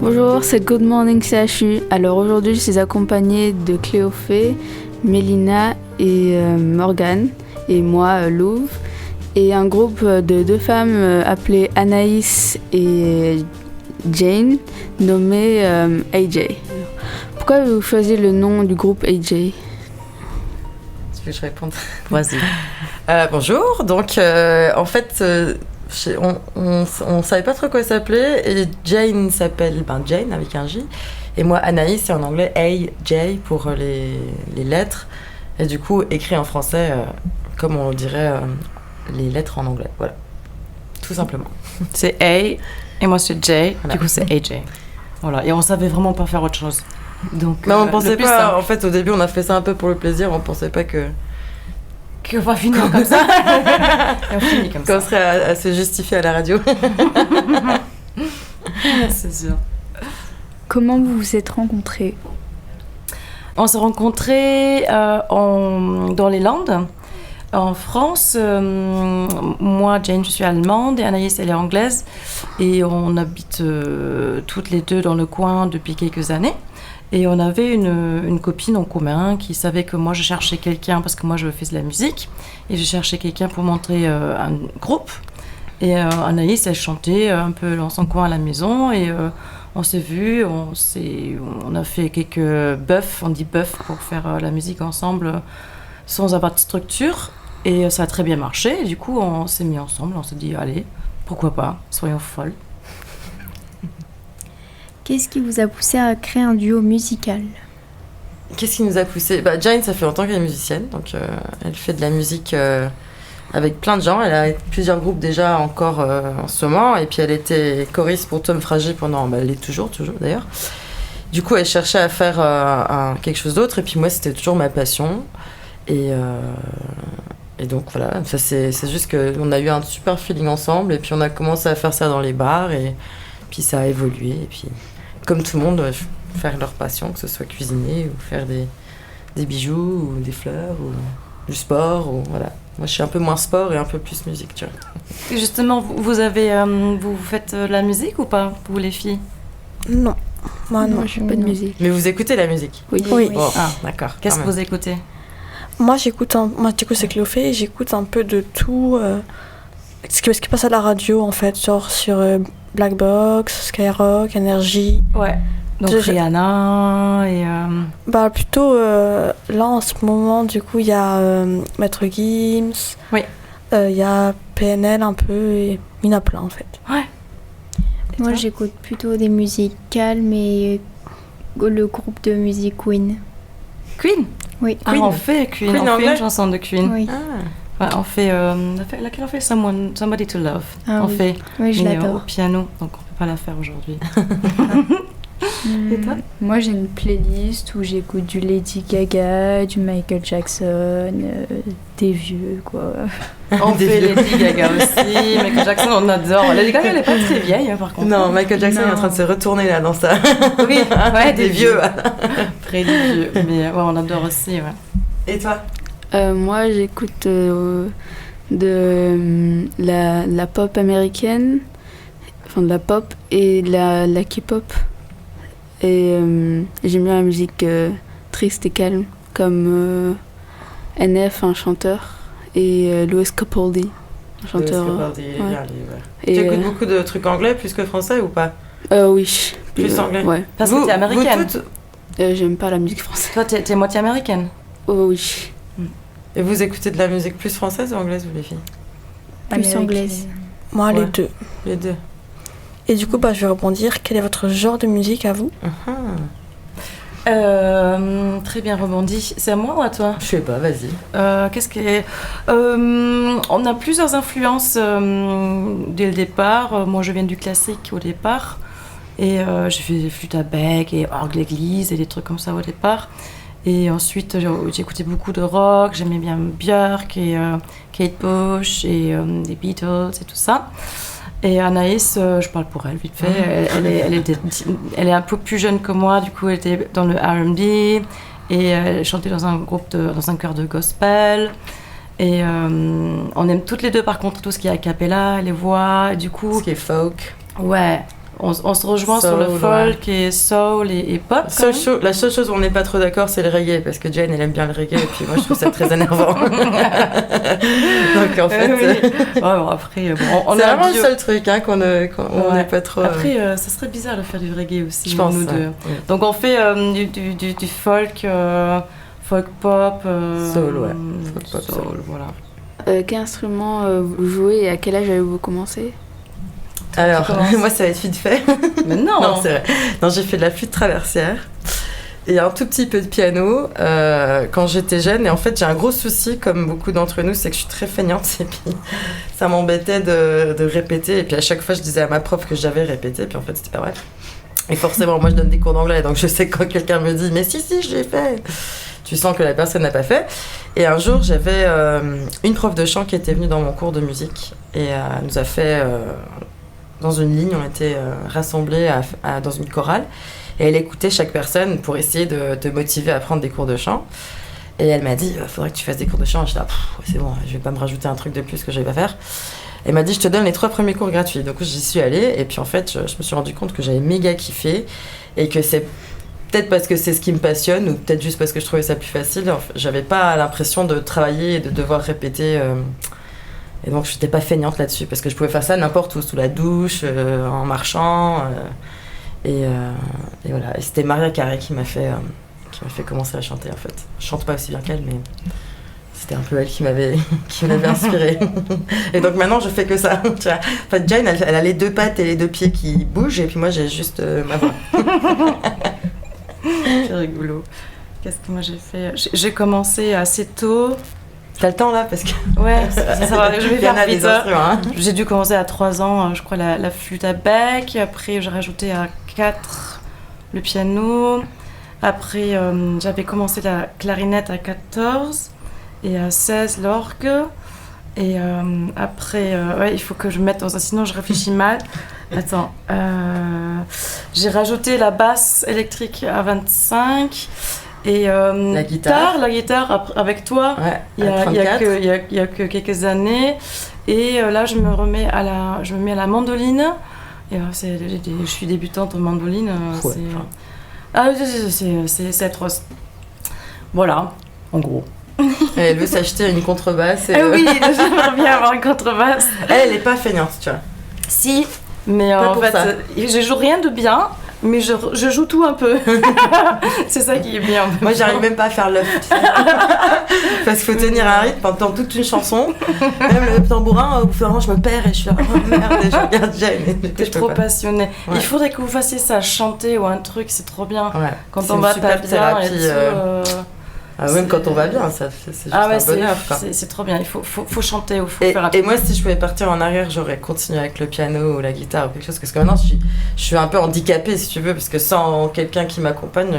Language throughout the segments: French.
Bonjour, c'est Good Morning CHU. Alors aujourd'hui, je suis accompagnée de Cléophée, Mélina et Morgane, et moi, Louve, et un groupe de deux femmes appelées Anaïs et Jane, nommé AJ. Pourquoi avez-vous choisi le nom du groupe AJ ? Tu veux que je réponde ? Vas-y. Bonjour, donc en fait, on savait pas trop quoi s'appeler, et Jane s'appelle Jane avec un J, et moi Anaïs, c'est en anglais AJ pour les lettres, et du coup écrit en français comme on dirait les lettres en anglais, voilà, tout simplement. C'est A et moi c'est J, Voilà. Du coup c'est AJ. Voilà, et on savait vraiment pas faire autre chose. Donc, Mais on pensait le plus pas, simple. en fait au début on a fait ça un peu pour le plaisir, on pensait pas que Qu'on va finir comme ça. Et on finit comme qu'on ça. serait à se justifier à la radio. C'est sûr. Comment vous vous êtes rencontrés ? On s'est rencontrés dans les Landes, en France. Moi, Jane, je suis allemande et Anaïs, elle est anglaise. Et on habite toutes les deux dans le coin depuis quelques années. Et on avait une copine en commun qui savait que moi, je cherchais quelqu'un parce que moi, je fais de la musique. Et je cherchais quelqu'un pour montrer un groupe. Et Anaïs, elle chantait un peu dans son coin à la maison. Et on s'est vus, on a fait quelques buffs, on dit buff pour faire la musique ensemble sans avoir de structure. Et ça a très bien marché. Et du coup, on s'est mis ensemble, on s'est dit, allez, pourquoi pas, soyons folles. Qu'est-ce qui vous a poussé à créer un duo musical ? Qu'est-ce qui nous a poussé ? Jane, ça fait longtemps qu'elle est musicienne, donc elle fait de la musique avec plein de gens. Elle a plusieurs groupes déjà encore en ce moment, et puis elle était choriste pour Tom Fragier pendant, elle l'est toujours d'ailleurs. Du coup, elle cherchait à faire quelque chose d'autre, et puis moi, c'était toujours ma passion. Et donc voilà, ça, c'est juste qu'on a eu un super feeling ensemble, et puis on a commencé à faire ça dans les bars, et puis ça a évolué, et puis comme tout le monde, faire leur passion, que ce soit cuisiner ou faire des bijoux ou des fleurs ou du sport, ou voilà. Moi, je suis un peu moins sport et un peu plus musique, tu vois. Et justement, vous faites de la musique ou pas, vous les filles ? Non. Moi, non. Moi, je fais pas de musique. Mais vous écoutez la musique ? Oui. Oui. Oh, ah, d'accord. Qu'est-ce quand que même. vous écoutez ? Moi, du coup, c'est Cléophée et j'écoute un peu de tout. Ce qui passe à la radio, en fait, genre sur Black Box, Skyrock, Energy. Ouais. Donc Je- Rihanna et... Plutôt, là, en ce moment, du coup, il y a Maître Gims. Oui. Il y a PNL un peu, et il y en a plein, en fait. Ouais. Et Moi, toi ? j'écoute plutôt des musiques calmes et le groupe de musique Queen. Queen ? Oui. Ah, on fait Queen, Queen on fait anglais une chanson de Queen. Oui. Ah. Ouais, on fait laquelle on fait Somebody to Love. Ah on oui. fait Oui, je mais, au l'adore. piano, donc on peut pas la faire aujourd'hui. Et toi ? Moi, j'ai une playlist où j'écoute du Lady Gaga, du Michael Jackson, des vieux, quoi. On Des fait vieux. Lady Gaga aussi, Michael Jackson on adore. Lady Gaga elle est pas très vieille hein, par contre. Non, Michael Jackson Non. est en train de se retourner là dans ça. Oui, ouais, des vieux. Très des vieux. Mais ouais, on adore aussi. Ouais. Et toi ? Moi, j'écoute de la pop américaine, enfin de la pop et de la K-pop. Et j'aime bien la musique triste et calme, comme NF, un chanteur, et Louis Capaldi, un chanteur. Tu Et, écoutes beaucoup de trucs anglais plus que français ou pas ? oui. Plus anglais. Ouais. Parce que t'es américaine. Vous toutes- J'aime pas la musique française. Toi t'es moitié américaine. Oh oui. Et vous écoutez de la musique plus française ou anglaise, vous les filles ? Plus anglaise. Moi, les Ouais. deux. Les deux. Et du coup, je vais rebondir. Quel est votre genre de musique à vous ? Très bien rebondi. C'est à moi ou à toi ? Je sais pas, vas-y. Qu'est-ce que on a plusieurs influences dès le départ. Moi, je viens du classique au départ, et j'ai fait des flûtes à bec et orgue l'église et des trucs comme ça au départ. Et ensuite, j'ai écouté beaucoup de rock. J'aimais bien Björk et Kate Bush et les Beatles et tout ça. Et Anaïs, je parle pour elle vite fait, elle est un peu plus jeune que moi, du coup elle était dans le R&B et elle chantait dans un chœur de gospel. Et on aime toutes les deux par contre tout ce qui est a cappella, les voix, et du coup... Ce qui est folk. Ouais, on se rejoint sur Soul, le folk et soul et pop. La seule chose où on n'est pas trop d'accord, c'est le reggae, parce que Jane, elle aime bien le reggae, et puis moi, je trouve ça très énervant. Donc, en fait... Oui. Ouais, bon, après, on c'est a vraiment le seul truc qu'on n'est pas trop... Après, ça serait bizarre de faire du reggae aussi, je pense, nous deux. Oui. Donc, on fait du folk, folk pop... soul, ouais. Folk pop, soul, voilà. Quel instrument vous jouez et à quel âge avez-vous commencé? Alors, moi, ça va être vite fait. Mais non. Non, c'est vrai. Non, j'ai fait de la flûte traversière et un tout petit peu de piano quand j'étais jeune. Et en fait, j'ai un gros souci, comme beaucoup d'entre nous, c'est que je suis très feignante. Et puis, ça m'embêtait de répéter. Et puis, à chaque fois, je disais à ma prof que j'avais répété. Et puis, en fait, c'était pas vrai. Et forcément, moi, je donne des cours d'anglais. Donc, je sais que quand quelqu'un me dit « Mais si, je l'ai fait !» Tu sens que la personne n'a pas fait. Et un jour, j'avais une prof de chant qui était venue dans mon cours de musique. Et elle nous a fait... dans une ligne, on était rassemblés dans une chorale et elle écoutait chaque personne pour essayer de motiver à prendre des cours de chant. Et elle m'a dit, il faudrait que tu fasses des cours de chant. Et j'étais là, c'est bon, je vais pas me rajouter un truc de plus que je vais pas faire. Elle m'a dit, je te donne les 3 premiers cours gratuits. Donc j'y suis allée et puis en fait, je me suis rendu compte que j'avais méga kiffé et que c'est peut-être parce que c'est ce qui me passionne ou peut-être juste parce que je trouvais ça plus facile. Enfin, j'avais pas l'impression de travailler et de devoir répéter... Et donc, je n'étais pas feignante là-dessus, parce que je pouvais faire ça n'importe où, sous la douche, en marchant. Et voilà. Et c'était Maria Carey qui m'a fait commencer à chanter, en fait. Je chante pas aussi bien qu'elle, mais c'était un peu elle qui m'avait inspirée. Et donc, maintenant, je fais que ça. Tu vois. En fait, Jane, elle a les 2 pattes et les 2 pieds qui bougent, et puis moi, j'ai juste ma voix. C'est rigolo. Qu'est-ce que moi j'ai fait? J'ai commencé assez tôt. T'as le temps là parce que... Ouais, ça va, je vais faire vite. Hein. J'ai dû commencer à 3 ans, je crois, la flûte à bec. Après, j'ai rajouté à 4 le piano. Après, j'avais commencé la clarinette à 14 et à 16 l'orgue. Et après, ouais, il faut que je mette dans ça, sinon je réfléchis mal. Attends, j'ai rajouté la basse électrique à 25. Et la guitare avec toi, ouais, il y a que quelques années. Et là, je me mets à la mandoline. Et, je suis débutante en mandoline. C'est atroce. Voilà, en gros. Et elle veut s'acheter une contrebasse. Ah oui, j'aimerais bien avoir une contrebasse. Elle n'est pas feignante, tu vois. Si, mais en fait, je joue rien de bien. Mais je joue tout un peu. C'est ça qui est bien. Moi, j'arrive même pas à faire l'œuf. Tu sais. Parce qu'il faut tenir un rythme pendant toute une chanson. Même le tambourin, au bout d'un moment, je me perds et je suis là, oh merde, et je regarde Jane. T'es trop passionnée. Ouais. Il faudrait que vous fassiez ça, chanter ou un truc, c'est trop bien. Ouais. Quand on va pas bien et tout. Même quand on va bien, c'est juste un bonheur. C'est trop bien, il faut chanter ou faire un truc. Et moi, si je pouvais partir en arrière, j'aurais continué avec le piano ou la guitare ou quelque chose. Parce que maintenant, je suis un peu handicapée, si tu veux, parce que sans quelqu'un qui m'accompagne,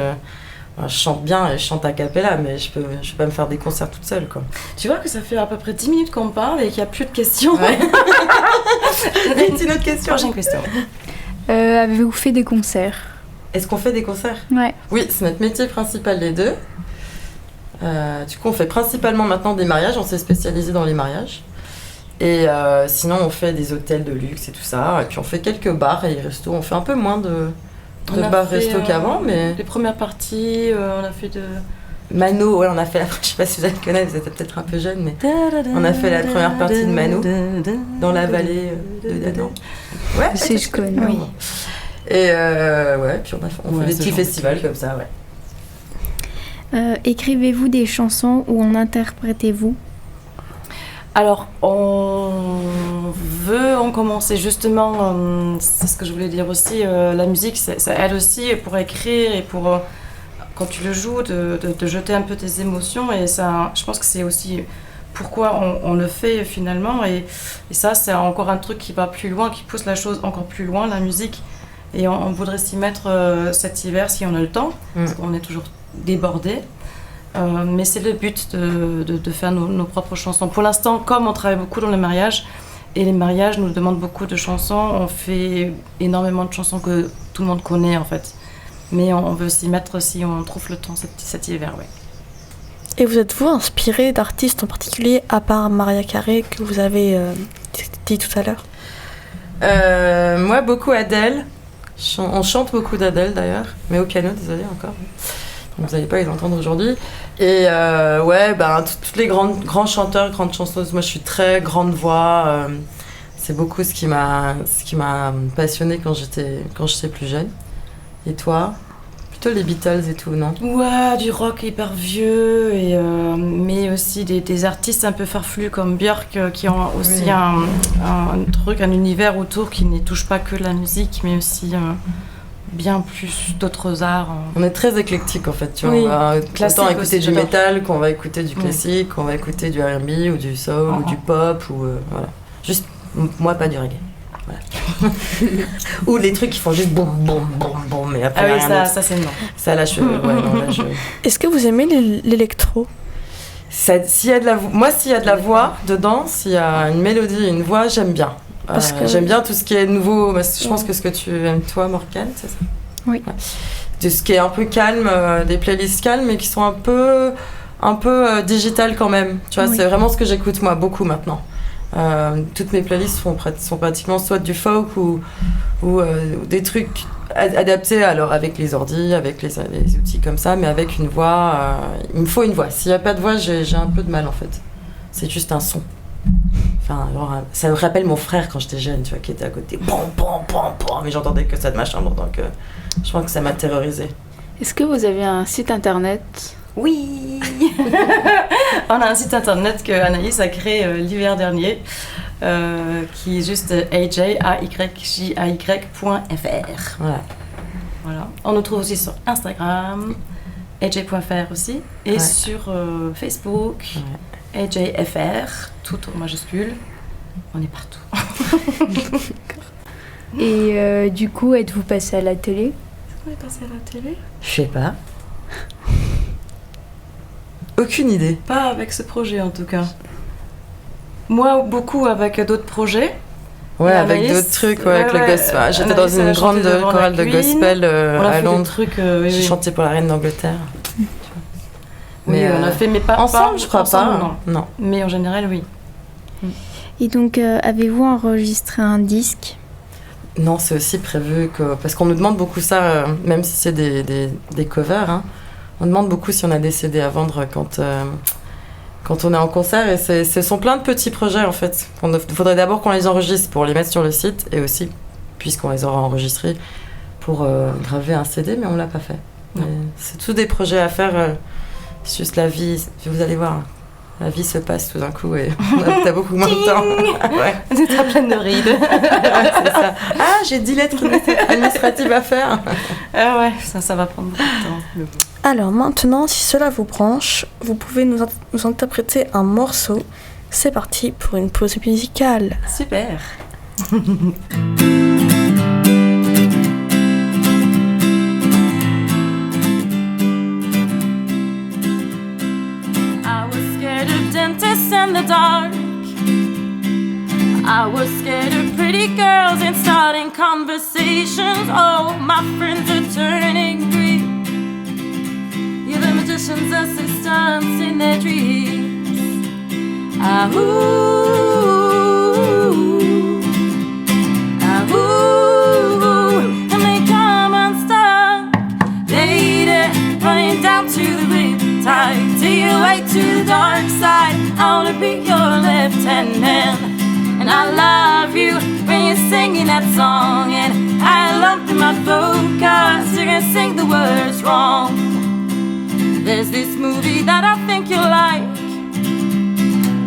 je chante bien et je chante a cappella, mais je peux pas me faire des concerts toute seule, quoi. Tu vois que ça fait à peu près 10 minutes qu'on parle et qu'il n'y a plus de questions. Ouais. Une autre question. Prochaine question. Avez-vous fait des concerts? Est-ce qu'on fait des concerts? Ouais. Oui, c'est notre métier principal les deux. Du coup, on fait principalement maintenant des mariages, on s'est spécialisé dans les mariages. Et sinon, on fait des hôtels de luxe et tout ça. Et puis, on fait quelques bars et restos. On fait un peu moins de bars-restos qu'avant. Mais... Les premières parties, on a fait de... Mano, ouais, on a fait la... Je sais pas si vous allez connaître, vous êtes peut-être un peu jeune, mais on a fait la première partie de Mano dans la vallée de Danan. Ouais, si je connais. Oui. Et ouais, puis on fait des petits festivals comme ça, ouais. Écrivez-vous des chansons ou en interprétez-vous? Alors, on veut en commencer justement, c'est ce que je voulais dire aussi, la musique, ça aide aussi pour écrire et pour, quand tu le joues, de jeter un peu tes émotions. Et ça, je pense que c'est aussi pourquoi on le fait finalement. Et ça, c'est encore un truc qui va plus loin, qui pousse la chose encore plus loin, la musique. Et on voudrait s'y mettre cet hiver si on a le temps, parce qu'on est toujours débordé. Mais c'est le but de faire nos propres chansons. Pour l'instant, comme on travaille beaucoup dans les mariages, et les mariages nous demandent beaucoup de chansons, on fait énormément de chansons que tout le monde connaît en fait. Mais on veut s'y mettre si on trouve le temps cet hiver, ouais. Et vous êtes-vous inspiré d'artistes en particulier, à part Maria Carey, que vous avez dit tout à l'heure? Moi, beaucoup Adele. On chante beaucoup d'Adèle d'ailleurs, mais au piano, désolé encore. Donc vous n'allez pas les entendre aujourd'hui. Et tous les grands chanteurs, grandes chanteuses, moi je suis très grande voix. C'est beaucoup ce qui m'a passionnée quand j'étais plus jeune. Et toi ? Plutôt les Beatles et tout, non ? Ouais, du rock hyper vieux, mais aussi des artistes un peu farfelus comme Björk qui ont aussi un univers autour qui ne touche pas que la musique, mais aussi bien plus d'autres arts. On est très éclectique en fait, tu vois. Oui, on va autant écouter aussi, du métal qu'on va écouter du classique, qu'on va écouter du R&B ou du soul ou du pop ou voilà. Juste moi pas du reggae. Voilà. Ou les trucs qui font juste boum boum boum boum mais après ça c'est non. Ça là je Est-ce que vous aimez l'électro ? S'il y a de la voix dedans, s'il y a une mélodie et une voix, j'aime bien. J'aime bien tout ce qui est nouveau. Je pense que ce que tu aimes toi, Morgane, c'est ça ? Oui. Ouais. De ce qui est un peu calme, des playlists calmes, mais qui sont un peu digitales quand même. Tu vois, c'est vraiment ce que j'écoute moi beaucoup maintenant. Toutes mes playlists sont pratiquement soit du folk ou des trucs adaptés alors avec les ordis, avec les outils comme ça, mais avec une voix. Il me faut une voix. S'il n'y a pas de voix, j'ai un peu de mal en fait. C'est juste un son. Enfin, alors, ça me rappelle mon frère quand j'étais jeune, tu vois, qui était à côté. Bon, mais j'entendais que ça de ma chambre, donc je pense que ça m'a terrorisée. Est-ce que vous avez un site internet ? Oui. On a un site internet que Anaïs a créé l'hiver dernier, qui est juste ajay.fr. Voilà. On nous trouve aussi sur Instagram, aj.fr aussi, et sur Facebook, ajfr, tout en majuscule. On est partout. Et du coup, êtes-vous passé à la télé ? Est-ce qu'on est passé à la télé ? Je sais pas. Aucune idée. Pas avec ce projet en tout cas. Moi, beaucoup avec d'autres projets. Ouais, avec d'autres trucs, avec le gospel. J'étais dans une grande chorale de gospel à Londres. J'ai chanté pour la reine d'Angleterre. Oui, on a fait, mais pas ensemble, je crois ensemble, pas. Non. Mais en général, oui. Et donc, avez-vous enregistré un disque ? Non, c'est aussi prévu parce qu'on nous demande beaucoup ça, même si c'est des covers. Hein. On demande beaucoup si on a des CD à vendre quand on est en concert. Et ce sont plein de petits projets en fait. Il faudrait d'abord qu'on les enregistre pour les mettre sur le site et aussi, puisqu'on les aura enregistrés, pour graver un CD, mais on ne l'a pas fait. C'est tous des projets à faire. C'est juste la vie, vous allez voir. La vie se passe tout d'un coup et t'as beaucoup moins de temps. T'as plein de rides. C'est ça. Ah, j'ai 10 lettres administratives à faire. Ça va prendre beaucoup de temps. Alors maintenant, si cela vous branche, vous pouvez nous interpréter un morceau. C'est parti pour une pause musicale. Super. In the dark, I was scared of pretty girls and starting conversations. Oh, my friends are turning green. You're the magician's assistants in their dreams. And they come unstuck. Later, running down to the riptide. Take you away to the dark side. I wanna be your left-hand man. And I love you when you're singing that song. And I lump in my throat 'cause you're gonna sing the words wrong. There's this movie that I think you'll like.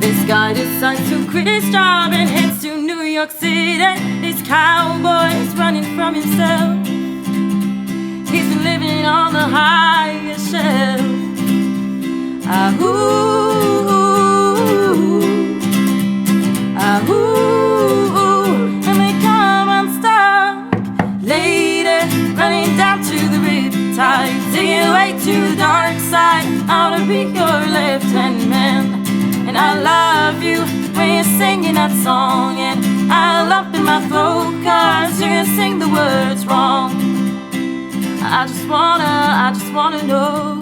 This guy decides to quit his job and heads to New York City. This cowboy's running from himself. He's been living on the highest shelf. And they come unstuck. Later, running down to the riptide. Taking away to the dark side. I wanna be your left-hand man. And I love you when you're singing that song. And I lump in my throat 'cause you're gonna sing the words wrong. I just wanna know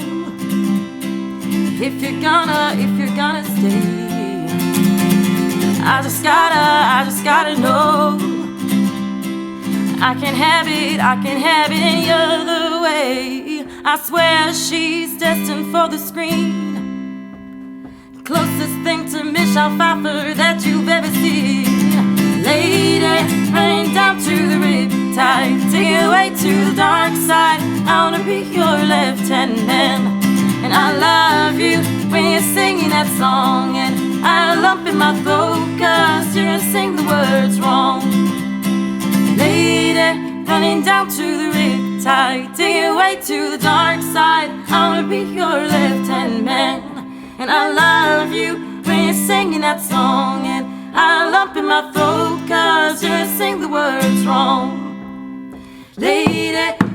if you're gonna stay. I just gotta know. I can have it any other way. I swear she's destined for the screen. Closest thing to Michelle Pfeiffer that you've ever seen. Lady, running down to the riptide, take it away to the dark side. I wanna be your lieutenant. And I love you when you're singing that song. And I lump in my throat 'cause you're gonna sing the words wrong. Lady, running down to the riptide, take it away to the dark side. I wanna be your lieutenant. And I love you when you're singing that song. And I lump in my throat 'cause you're gonna sing the words wrong. Lady,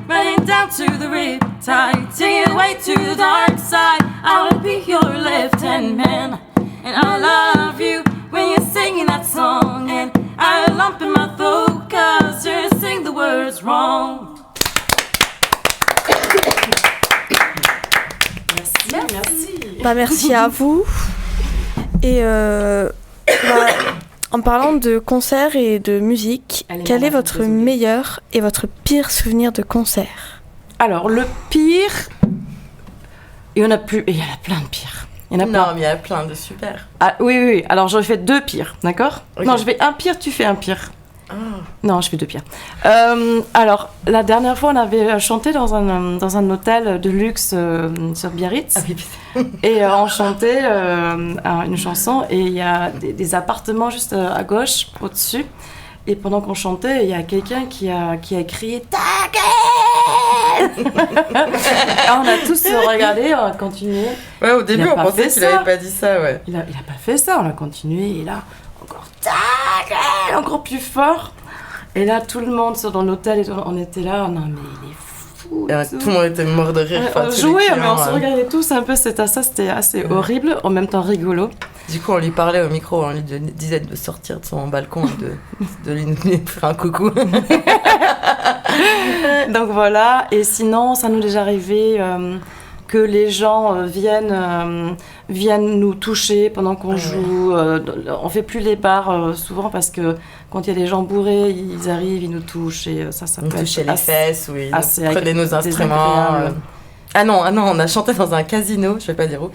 running down to the riptide, take it away to the dark side. I wanna be your lieutenant. And I love you when you're singing that song. And I lump in my throat 'cause you're gonna sing the words wrong. Merci à vous. Et en parlant de concerts et de musique, quel est votre meilleur et votre pire souvenir de concert? Alors, le pire, il y en a plein de pires. Il y en a plein. Non, mais il y a plein de super. Ah, oui. Alors, j'en fais 2 pires, d'accord? Okay. Non, je fais un pire, tu fais un pire. Ah. Non, je fais 2 pires. Alors, la dernière fois, on avait chanté dans un hôtel de luxe sur Biarritz. Ah oui, et on chantait une chanson et il y a des appartements juste à gauche, au-dessus. Et pendant qu'on chantait, il y a quelqu'un qui a crié « Ta gueule !» On a tous regardé, on a continué. Ouais, au début, on pensait qu'il avait pas dit ça, ouais. Il a pas fait ça, on a continué et là, encore « Ta gueule !» encore plus fort. Et là, tout le monde dans l'hôtel, on était là, non mais il est fou. Tout le monde était mort de rire. On jouait, mais on se regardait tous un peu, c'était assez horrible, en même temps rigolo. Du coup, on lui parlait au micro, on lui disait de sortir de son balcon et de lui faire un coucou. Donc voilà, et sinon, ça nous est déjà arrivé que les gens viennent nous toucher pendant qu'on joue. On fait plus les bars souvent parce que quand il y a des gens bourrés, ils arrivent, ils nous touchent et ça peut être toucher les fesses, oui, assez prenaient nos instruments. Ah non, on a chanté dans un casino, je vais pas dire où.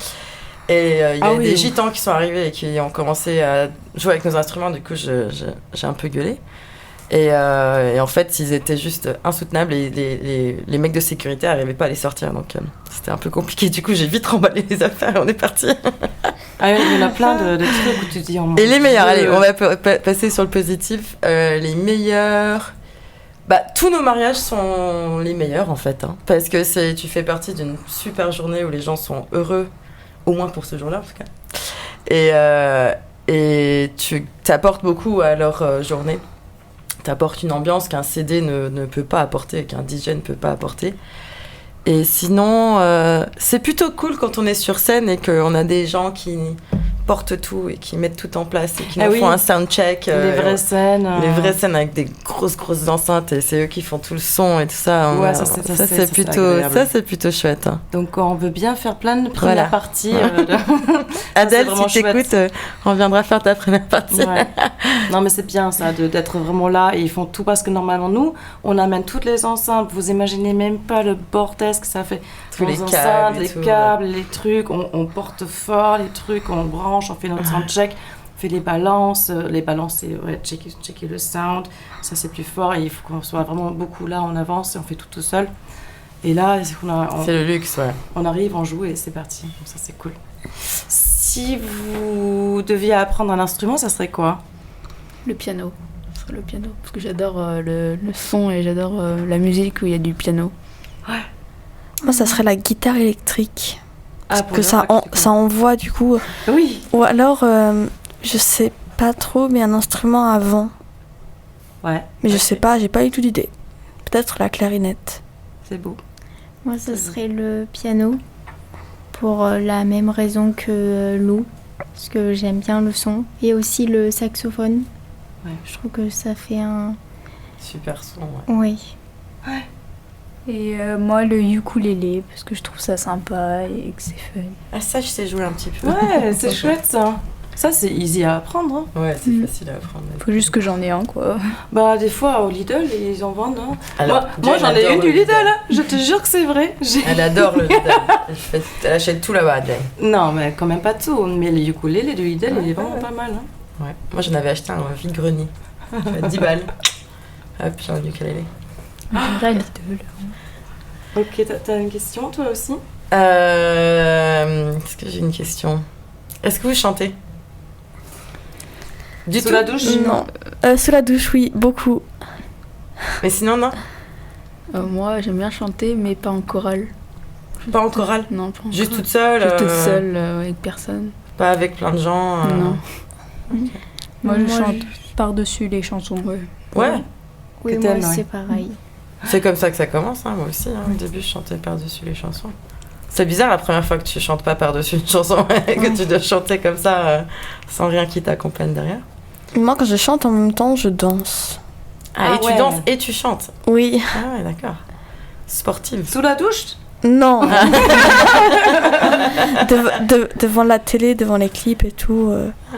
Et il y a des gitans qui sont arrivés et qui ont commencé à jouer avec nos instruments. Du coup, j'ai un peu gueulé. Et en fait, ils étaient juste insoutenables et les mecs de sécurité n'arrivaient pas à les sortir. Donc, c'était un peu compliqué. Du coup, j'ai vite remballé les affaires et on est parti. Ah oui, il y en a plein de trucs où tu dis... Et les meilleurs, allez, on va passer sur le positif. Les meilleurs... tous nos mariages sont les meilleurs, en fait. Hein, parce que tu fais partie d'une super journée où les gens sont heureux. Au moins pour ce jour-là, en tout cas. Et tu t'apportes beaucoup à leur journée. Tu apportes une ambiance qu'un CD ne peut pas apporter, qu'un DJ ne peut pas apporter. Et sinon, c'est plutôt cool quand on est sur scène et qu'on a des gens qui portent tout et qui mettent tout en place et qui nous font un soundcheck. Les vraies scènes. Les vraies scènes avec des grosses enceintes et c'est eux qui font tout le son et tout ça. Ouais, ça c'est plutôt chouette. Hein. Donc on veut bien faire plein de premières parties. Adèle, si t'écoutes, on viendra faire ta première partie. Ouais. Non mais c'est bien ça, d'être vraiment là et ils font tout parce que normalement nous, on amène toutes les enceintes. Vous imaginez même pas le bordel que ça fait. Tous les câbles, les trucs, on porte fort les trucs, on branche, on fait notre soundcheck, on fait les balances c'est checker le sound, ça c'est plus fort et il faut qu'on soit vraiment beaucoup là en avance et on fait tout seul. Et là, c'est le luxe, ouais. On arrive, on joue et c'est parti, donc ça c'est cool. Si vous deviez apprendre un instrument, ça serait quoi? Le piano. Ce serait le piano, parce que j'adore le son et j'adore la musique où il y a du piano. Ouais. Moi, ça serait la guitare électrique. Parce que ça envoie du coup. Oui. Ou alors, je sais pas trop, mais un instrument à vent. Ouais. Mais je sais pas, j'ai pas eu tout d'idée. Peut-être la clarinette. C'est beau. Moi, ce serait le piano. Pour la même raison que Lou. Parce que j'aime bien le son. Et aussi le saxophone. Ouais. Je trouve que ça fait un... super son, ouais. Oui. Ouais. Et moi, le ukulélé, parce que je trouve ça sympa et que c'est fun. Ah, ça, je sais jouer un petit peu. Ouais, c'est chouette ça. Ça, c'est easy à apprendre. Hein. Ouais, c'est facile à apprendre. Faut juste que j'en ai un, quoi. Bah, des fois, au Lidl, ils en vendent. Hein. Alors, Moi, Jane j'en ai adore une le du Lidl. Hein. Je te jure que c'est vrai. Elle adore le Lidl. Elle achète tout là-bas, Jane. Non, mais quand même pas tout. Mais les ukulélés de Lidl, il est vraiment pas mal. Hein. Ouais. Moi, j'en avais acheté un vide-grenier. 10 balles. Hop, j'ai un ukulélé. Ok, t'as une question, toi aussi? Est-ce que j'ai une question? Est-ce que vous chantez? Sous la douche? Non. Sous la douche, oui, beaucoup. Mais sinon, non? Moi, j'aime bien chanter, mais pas en chorale. Pas en chorale? Non, pas en Juste chorale. toute seule? Juste toute seule, avec personne. Pas avec plein de gens? Non. Moi, je chante par-dessus les chansons. Ouais. Ouais. Oui, Que moi t'aimes, ouais. c'est pareil. C'est comme ça que ça commence, hein, moi aussi. Au début, je chantais par-dessus les chansons. C'est bizarre la première fois que tu chantes pas par-dessus une chanson et que tu dois chanter comme ça sans rien qui t'accompagne derrière. Moi, quand je chante, en même temps, je danse. Ah, et tu ouais. danses et tu chantes. Oui. Ah ouais, d'accord. Sportive. Sous la douche? Non. Devant la télé, devant les clips et tout,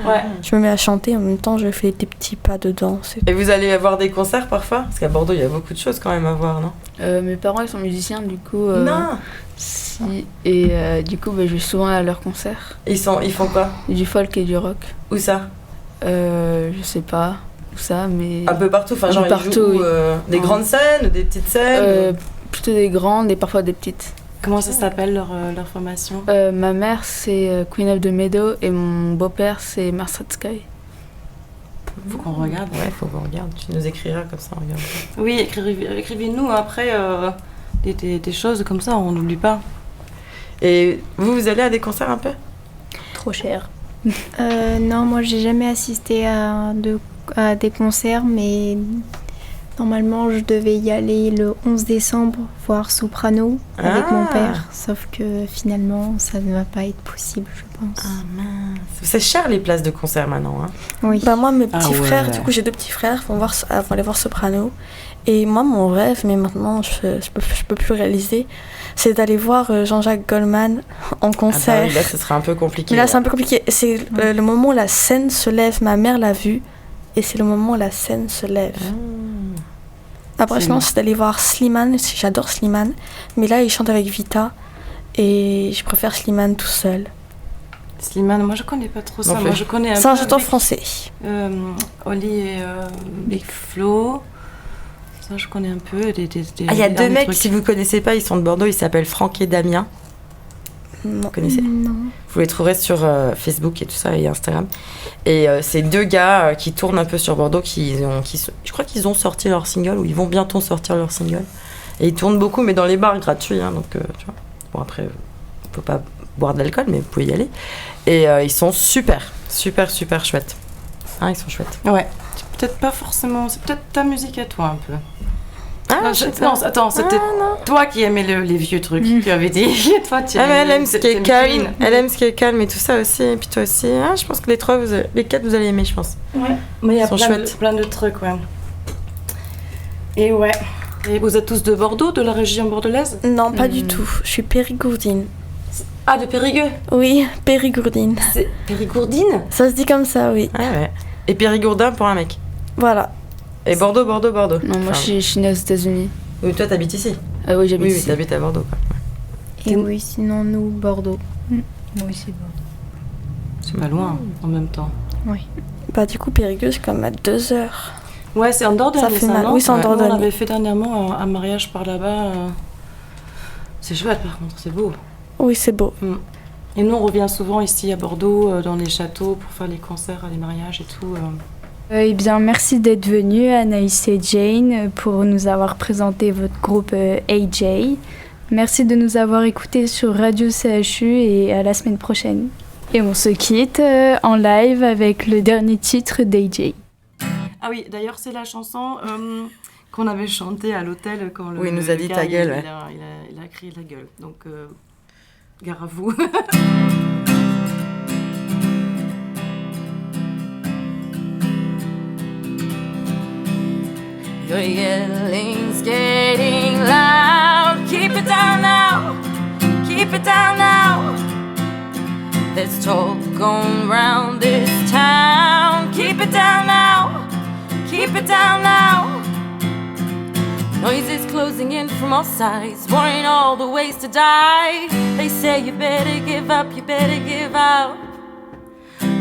Ouais. je me mets à chanter. En même temps, je fais des petits pas de danse. Et vous allez avoir des concerts parfois? Parce qu'à Bordeaux, il y a beaucoup de choses quand même à voir, non? Mes parents, ils sont musiciens, du coup... Non. Si. Et du coup, je vais souvent à leurs concerts. Ils font quoi? Du folk et du rock. Où ça? Je sais pas où ça, mais... Un peu partout. Enfin, Un genre peu ils partout, jouent, oui. des grandes scènes ou des petites scènes? Plutôt des grandes et parfois des petites. Comment ça s'appelle leur formation? Ma mère, c'est Queen of the Meadow et mon beau-père, c'est Marsat Sky. Faut qu'on regarde. Ouais, faut qu'on regarde. Tu nous écriras comme ça, on regarde. Oui, écrivez-nous après des choses comme ça, on n'oublie pas. Et vous allez à des concerts un peu? Trop cher. Non, moi j'ai jamais assisté à des concerts, mais normalement je devais y aller le 11 décembre voir Soprano avec mon père, sauf que finalement ça ne va pas être possible, je pense. Ah mince. C'est cher les places de concert maintenant, hein? Oui. Bah moi, mes petits Ah ouais. frères, du coup, j'ai 2 petits frères, vont aller voir Soprano. Et moi, mon rêve, mais maintenant, je peux plus réaliser, c'est d'aller voir Jean-Jacques Goldman en Ah bah concert. oui, là, ce sera un peu compliqué. Mais là, c'est un peu compliqué. C'est le moment où la scène se lève. Ma mère l'a vu. Et c'est le moment où la scène se lève. Après, sinon, c'est d'aller voir Slimane. J'adore Slimane. Mais là, il chante avec Vita. Et je préfère Slimane tout seul. Slimane, moi je connais pas trop ça. Non Moi plus. je connais un C'est un peu chanteur Big- français. Oli et Big Flo. Ça je connais un peu. Ah, il y a deux mecs, si vous connaissez pas, ils sont de Bordeaux, ils s'appellent Franck et Damien. Non. Vous connaissez? Non. Vous les trouverez sur Facebook et tout ça et Instagram. Et c'est deux gars qui tournent un peu sur Bordeaux, je crois qu'ils ont sorti leur single ou ils vont bientôt sortir leur single. Et ils tournent beaucoup, mais dans les bars gratuits, hein, donc tu vois. Bon après, on peut pas boire de l'alcool, mais vous pouvez y aller. Et ils sont super chouettes. Hein, ils sont chouettes. Ouais. C'est peut-être pas forcément. C'est peut-être ta musique à toi un peu. Ah, Non, attends, c'était toi qui aimais les vieux trucs. Tu avais dit. Toi, tu Ah mais elle aime ce qui est t'aimes calme, Queen. elle aime ce qui est calme et tout ça aussi, et puis toi aussi. Ah, je pense que les quatre vous allez aimer, je pense. Ouais. Mais il y a Ils sont chouettes. plein de trucs, ouais. Et ouais. Et vous êtes tous de Bordeaux, de la région bordelaise? Non, pas du tout. Je suis périgourdine. Ah, de Périgueux. Oui, périgourdine. C'est Périgourdine? Ça se dit comme ça, oui. Ah ouais. Et Périgourdin pour un mec. Voilà. Et Bordeaux. Non, moi je suis née aux États-Unis. Oui, toi t'habites ici. Ah oui, j'habite Oui, ici. t'habites à Bordeaux, quoi. Et oui, sinon nous, Bordeaux. Moi aussi, Bordeaux. C'est pas loin, en même temps. Bah du coup, Périgueux, c'est comme à 2 heures. Ouais, c'est en Dordogne, Ça fait mal. non? Oui, c'est en Ouais. Dordogne. On avait fait dernièrement un mariage par là-bas. C'est chouette, par contre, c'est beau. Oui, c'est beau. Et nous, on revient souvent ici à Bordeaux, dans les châteaux, pour faire les concerts, les mariages et tout. Eh bien, merci d'être venus, Anaïs et Jane, pour nous avoir présenté votre groupe AJ. Merci de nous avoir écoutés sur Radio CHU et à la semaine prochaine. Et on se quitte en live avec le dernier titre d'AJ. Ah oui, d'ailleurs, c'est la chanson qu'on avait chantée à l'hôtel quand le Oui, il nous a dit gars, ta gueule, ouais. il a crié la gueule. Donc, gare à vous. Your yelling's getting loud. Keep it down now. Keep it down now. There's talk going round this town. Keep it down now, keep it down now. Noises closing in from all sides, warning all the ways to die. They say you better give up, you better give up.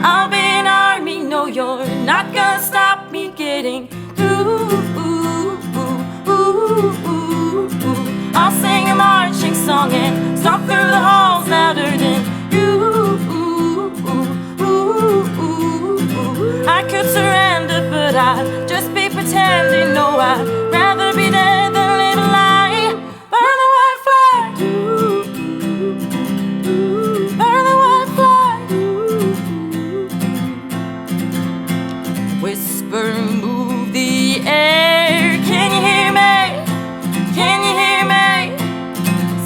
I'll be an army, no you're not gonna stop me getting through. I'll sing a marching song and stomp through the halls louder than you. I could surrender, but I'd just be pretending. No, I'd rather be dead than live a lie. Burn the white flag, burn the white flag. Whisper, move the air. Can you hear me? Can you hear me?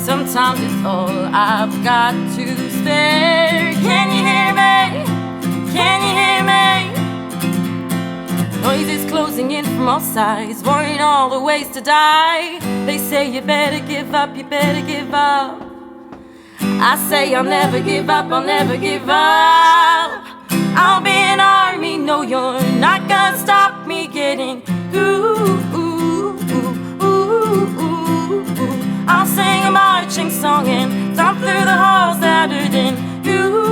Sometimes it's all I've got to spare. Can you hear me? Can you hear me? Noises closing in from all sides, warning all the ways to die. They say you better give up, you better give up. I say I'll never give up, I'll never give up. I'll be an army, no you're not gonna stop me getting through. I'll sing a marching song and stomp through the halls louder than you.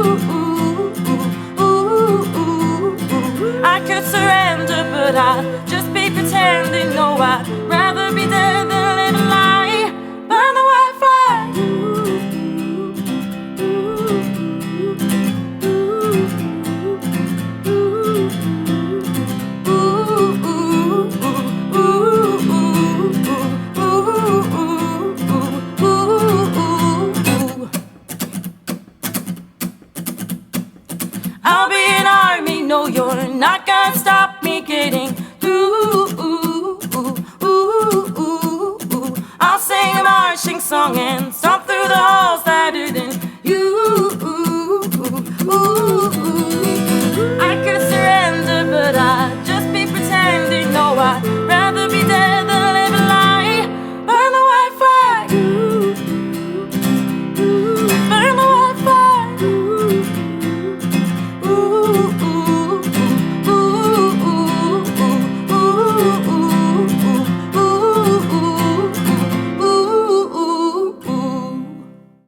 I could surrender, but I'd just be pretending. No, I'd rather be dead than live a lie. Burn the white flag. I'll be an army, no you're not gonna stop me getting through. I'll sing a marching song and